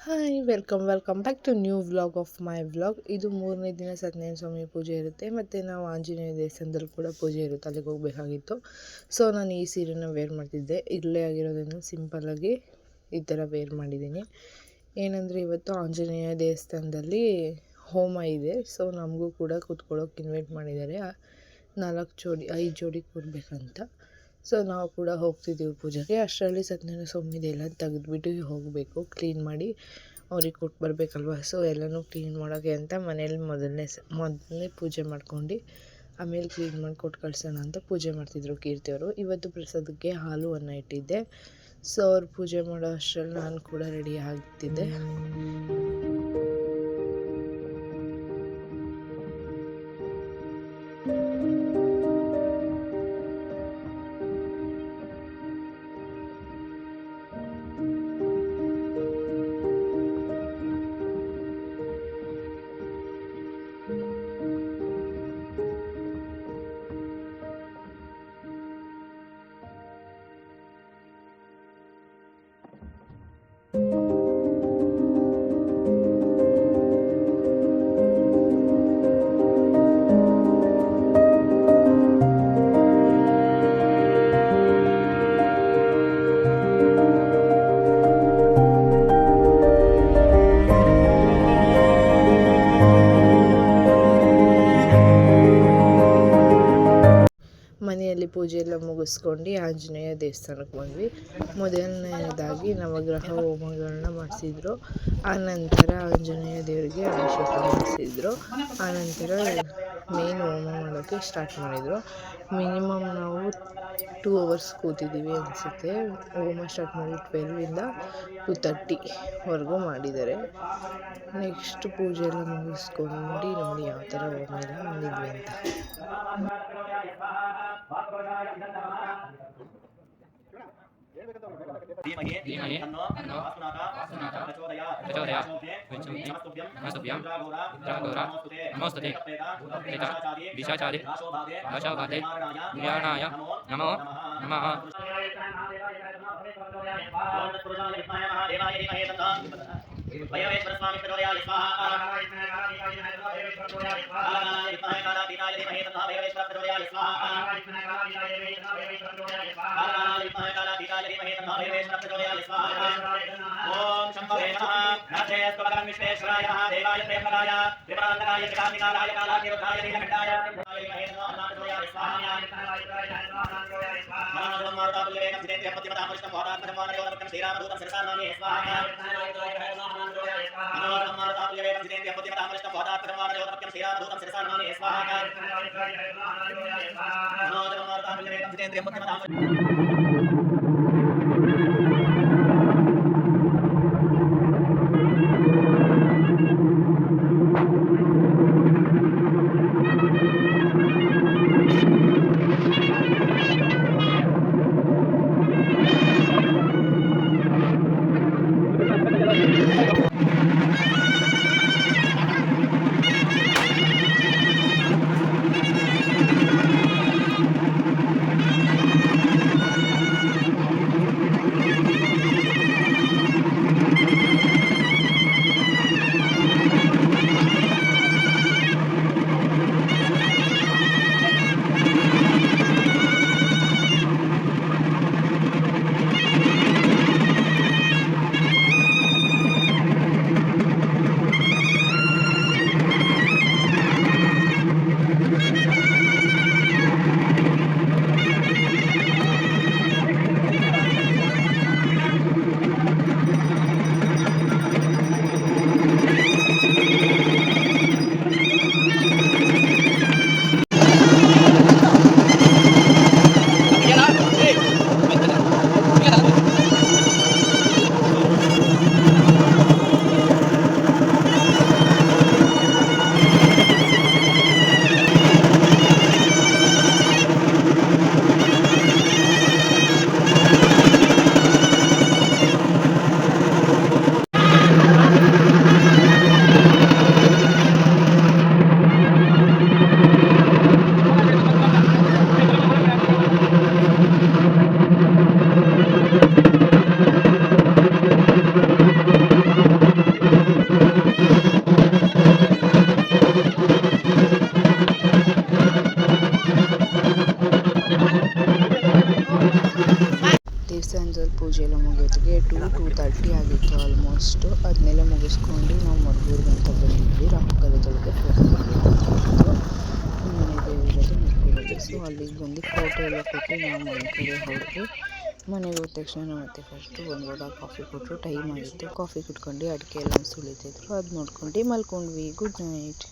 Hi welcome back to new vlog of my vlog. ಇದು 3ನೇ ದಿನ ಸತ್ಯನಾರಾಯಣ ಸ್ವಾಮಿ ಪೂಜೆ ಇರುತ್ತೆ, ಮತ್ತು ನಾವು ಆಂಜನೇಯ ದೇವಸ್ಥಾನದಲ್ಲಿ ಕೂಡ ಪೂಜೆ ಇರುತ್ತೆ, ಅಲ್ಲಿಗೆ ಹೋಗಬೇಕಾಗಿತ್ತು. ಸೊ ನಾನು ಈ ಸೀರೆನ ವೇರ್ ಮಾಡ್ತಿದ್ದೆ. ಇರಲೇ ಆಗಿರೋದ್ರಿಂದ ಸಿಂಪಲ್ಲಾಗಿ ಈ ಥರ ವೇರ್ ಮಾಡಿದ್ದೀನಿ. ಏನಂದರೆ ಇವತ್ತು ಆಂಜನೇಯ ದೇವಸ್ಥಾನದಲ್ಲಿ ಹೋಮ ಇದೆ. ಸೊ ನಮಗೂ ಕೂಡ ಕೂತ್ಕೊಳ್ಳೋಕೆ ಇನ್ವೈಟ್ ಮಾಡಿದ್ದಾರೆ. 5 ಜೋಡಿ ಕೂರಬೇಕಂತ. ಸೊ ನಾವು ಕೂಡ ಹೋಗ್ತಿದ್ದೀವಿ ಪೂಜೆಗೆ. ಅಷ್ಟರಲ್ಲಿ ಸತ್ಯನಾರಾಯಣ ಸ್ವಾಮಿದೆಲ್ಲ ತೆಗೆದುಬಿಟ್ಟು ಹೋಗಬೇಕು, ಕ್ಲೀನ್ ಮಾಡಿ ಅವ್ರಿಗೆ ಕೊಟ್ಟು ಬರಬೇಕಲ್ವ. ಸೊ ಎಲ್ಲನೂ ಕ್ಲೀನ್ ಮಾಡೋಕ್ಕೆ ಅಂತ ಮನೇಲಿ ಮೊದಲನೇ ಪೂಜೆ ಮಾಡ್ಕೊಂಡು ಆಮೇಲೆ ಕ್ಲೀನ್ ಮಾಡಿ ಕೊಟ್ಟು ಕಳ್ಸೋಣ ಅಂತ ಪೂಜೆ ಮಾಡ್ತಿದ್ರು ಕೀರ್ತಿಯವರು. ಇವತ್ತು ಪ್ರಸಾದಕ್ಕೆ ಹಾಲು ಅನ್ನ ಇಟ್ಟಿದ್ದೆ. ಸೊ ಅವ್ರು ಪೂಜೆ ಮಾಡೋ ಅಷ್ಟರಲ್ಲಿ ನಾನು ಕೂಡ ರೆಡಿ ಆಗ್ತಿದ್ದೆ. ಮನೆಯಲ್ಲಿ ಪೂಜೆ ಎಲ್ಲ ಮುಗಿಸ್ಕೊಂಡು ಆಂಜನೇಯ ದೇವಸ್ಥಾನಕ್ಕೆ ಬಂದ್ವಿ. ಮೊದಲನೇದಾಗಿ ನವಗ್ರಹ ಹೋಮಗಳನ್ನ ಮಾಡಿಸಿದ್ರು. ಆನಂತರ ಆಂಜನೇಯ ದೇವರಿಗೆ ಅಭಿಷೇಕ ಮಾಡಿಸಿದ್ರು. ಆನಂತರ ಮೇನ್ ಹೋಮ ಮಾಡೋಕ್ಕೆ ಸ್ಟಾರ್ಟ್ ಮಾಡಿದರು. ಮಿನಿಮಮ್ ನಾವು 2 hours ಕೂತಿದ್ದೀವಿ ಅನಿಸುತ್ತೆ. ಹೋಮ ಸ್ಟಾರ್ಟ್ ಮಾಡಿ 12ಇಂದ 2:30ವರೆಗೂ ಮಾಡಿದ್ದಾರೆ. ನೆಕ್ಸ್ಟ್ ಪೂಜೆ ಎಲ್ಲ ಮುಗಿಸ್ಕೊಂಡು ನೋಡಿ ಯಾವ ಥರ ಹೋಮ ಎಲ್ಲ ಮಾಡಿದ್ವಿ ಅಂತ. ನಮೋ ನಮಃ. वयोश्वर स्वामी प्रचोदयाय स्वाहा वयोश्वर प्रचोदयाय स्वाहा ओम शंभवे नमः नाथेयस्वरं विश्वेश्वराय नमः देवाय प्रेमराय विमलांतराय जगन्निकाराय कालाकिरुद्धाय नीलकंठाय प्रचोदयाय स्वाहा मारुतापुल्यवेकं सिद्धेन्द्रियं पतिमतामुष्टं भवतात्मजमानयोगं श्रीरामदूतं सरसानामे स्वाहा ಪೂಜೆ ಎಲ್ಲ ಮುಗಿಯೋತ್ತಿಗೆ 2:30 ಆಗಿತ್ತು ಆಲ್ಮೋಸ್ಟ್. ಅದನ್ನೆಲ್ಲ ಮುಗಿಸ್ಕೊಂಡು ನಾವು ಮಡಗೂರಿಗೆ ಅಂತ ಬಂದಿದ್ವಿ. ರಾಹುಕಾಲದೊಳಗೆ ಫೋಟೋ ತೆಗಿಯೋದು ಮನೆ ದೇವರದು ಮಡಗೂರಲ್ಲಿ. ಸೊ ಅಲ್ಲಿಗೆ ಬಂದು ಫೋಟೋ ಎಲ್ಲ ಕೊಟ್ಟು ನಾವು ಮನೆ ಕಡೆ ಹೊರಟ್ವಿ. ಮನೆಗೆ ಹೋದ ತಕ್ಷಣ ನಮ್ಮ ಅತ್ತೆ ಫಸ್ಟು ಒಂದು ವಡ ಕಾಫಿ ಕೊಟ್ಟರು. ಟೈಮ್ ಆಗಿತ್ತು. ಕಾಫಿ ಕುಟ್ಕೊಂಡು ಅಡಿಕೆ ಎಲ್ಲ ಸುಳಿತಿದ್ರು. ಅದು ನೋಡ್ಕೊಂಡು ಮಲ್ಕೊಂಡ್ವಿ. Good night.